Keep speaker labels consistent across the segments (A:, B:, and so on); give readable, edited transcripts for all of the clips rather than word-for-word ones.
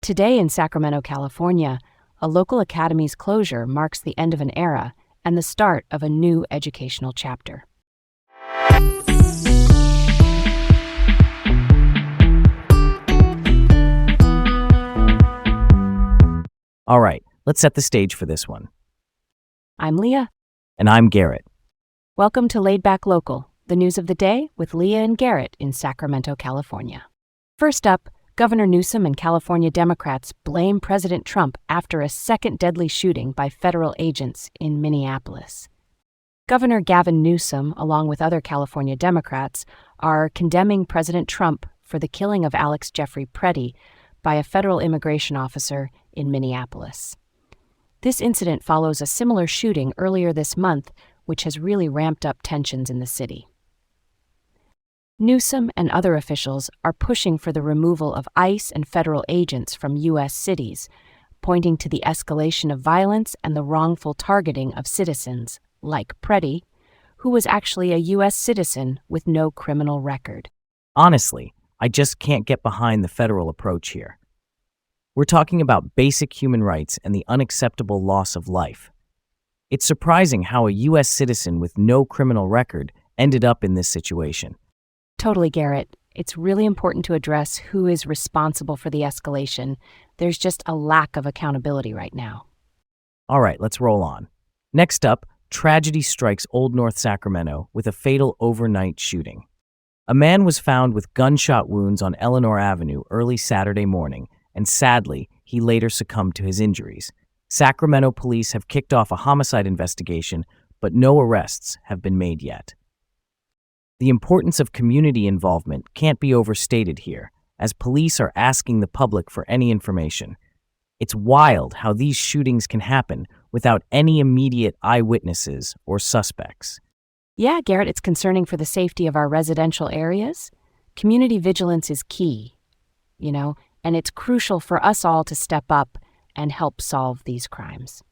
A: Today in Sacramento, California, a local academy's closure marks the end of an era and the start of a new educational chapter.
B: All right, let's set the stage for this one.
A: I'm Leah.
B: And I'm Garrett.
A: Welcome to Laid Back Local, the news of the day with Leah and Garrett in Sacramento, California. First up, Governor Newsom and California Democrats blame President Trump after a second deadly shooting by federal agents in Minneapolis. Governor Gavin Newsom, along with other California Democrats, are condemning President Trump for the killing of Alex Jeffrey Preddy by a federal immigration officer in Minneapolis. This incident follows a similar shooting earlier this month, which has really ramped up tensions in the city. Newsom and other officials are pushing for the removal of ICE and federal agents from U.S. cities, pointing to the escalation of violence and the wrongful targeting of citizens, like Preddy, who was actually a U.S. citizen with no criminal record.
B: Honestly, I just can't get behind the federal approach here. We're talking about basic human rights and the unacceptable loss of life. It's surprising how a U.S. citizen with no criminal record ended up in this situation.
A: Totally, Garrett. It's really important to address who is responsible for the escalation. There's just a lack of accountability right now.
B: All right, let's roll on. Next up, tragedy strikes Old North Sacramento with a fatal overnight shooting. A man was found with gunshot wounds on Eleanor Avenue early Saturday morning, and sadly, he later succumbed to his injuries. Sacramento police have kicked off a homicide investigation, but no arrests have been made yet. The importance of community involvement can't be overstated here, as police are asking the public for any information. It's wild how these shootings can happen without any immediate eyewitnesses or suspects.
A: Yeah, Garrett, it's concerning for the safety of our residential areas. Community vigilance is key, and it's crucial for us all to step up and help solve these crimes.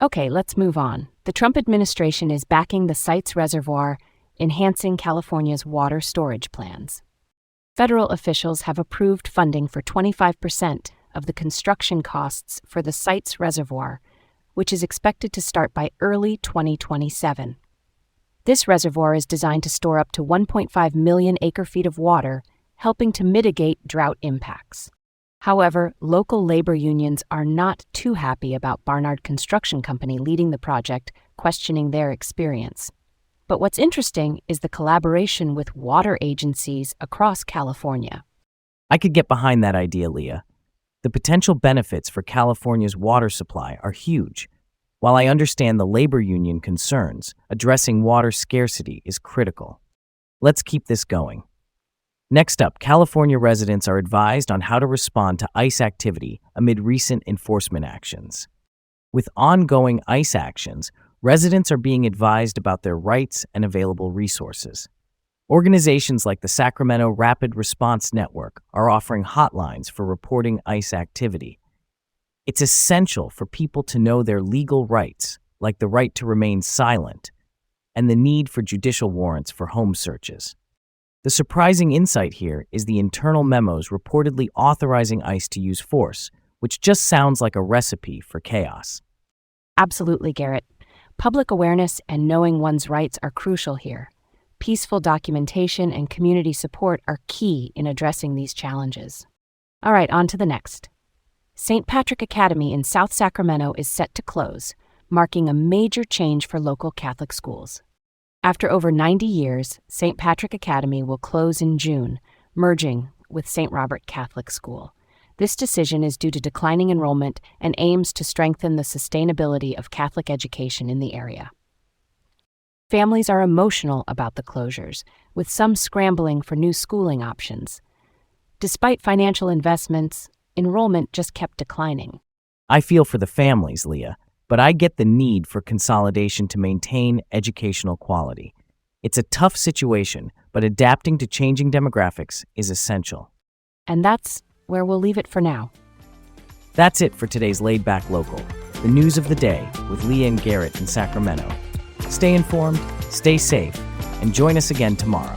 A: Okay, let's move on. The Trump administration is backing the Sites Reservoir, enhancing California's water storage plans. Federal officials have approved funding for 25% of the construction costs for the Sites Reservoir, which is expected to start by early 2027. This reservoir is designed to store up to 1.5 million acre-feet of water, helping to mitigate drought impacts. However, local labor unions are not too happy about Barnard Construction Company leading the project, questioning their experience. But what's interesting is the collaboration with water agencies across California.
B: I could get behind that idea, Leah. The potential benefits for California's water supply are huge. While I understand the labor union concerns, addressing water scarcity is critical. Let's keep this going. Next up, California residents are advised on how to respond to ICE activity amid recent enforcement actions. With ongoing ICE actions, residents are being advised about their rights and available resources. Organizations like the Sacramento Rapid Response Network are offering hotlines for reporting ICE activity. It's essential for people to know their legal rights, like the right to remain silent, and the need for judicial warrants for home searches. The surprising insight here is the internal memos reportedly authorizing ICE to use force, which just sounds like a recipe for chaos.
A: Absolutely, Garrett. Public awareness and knowing one's rights are crucial here. Peaceful documentation and community support are key in addressing these challenges. All right, on to the next. St. Patrick Academy in South Sacramento is set to close, marking a major change for local Catholic schools. After over 90 years, St. Patrick Academy will close in June, merging with St. Robert Catholic School. This decision is due to declining enrollment and aims to strengthen the sustainability of Catholic education in the area. Families are emotional about the closures, with some scrambling for new schooling options. Despite financial investments, enrollment just kept declining.
B: I feel for the families, Leah, but I get the need for consolidation to maintain educational quality. It's a tough situation, but adapting to changing demographics is essential.
A: And that's where we'll leave it for now.
B: That's it for today's Laid Back Local, the news of the day with Leah and Garrett in Sacramento. Stay informed, stay safe, and join us again tomorrow.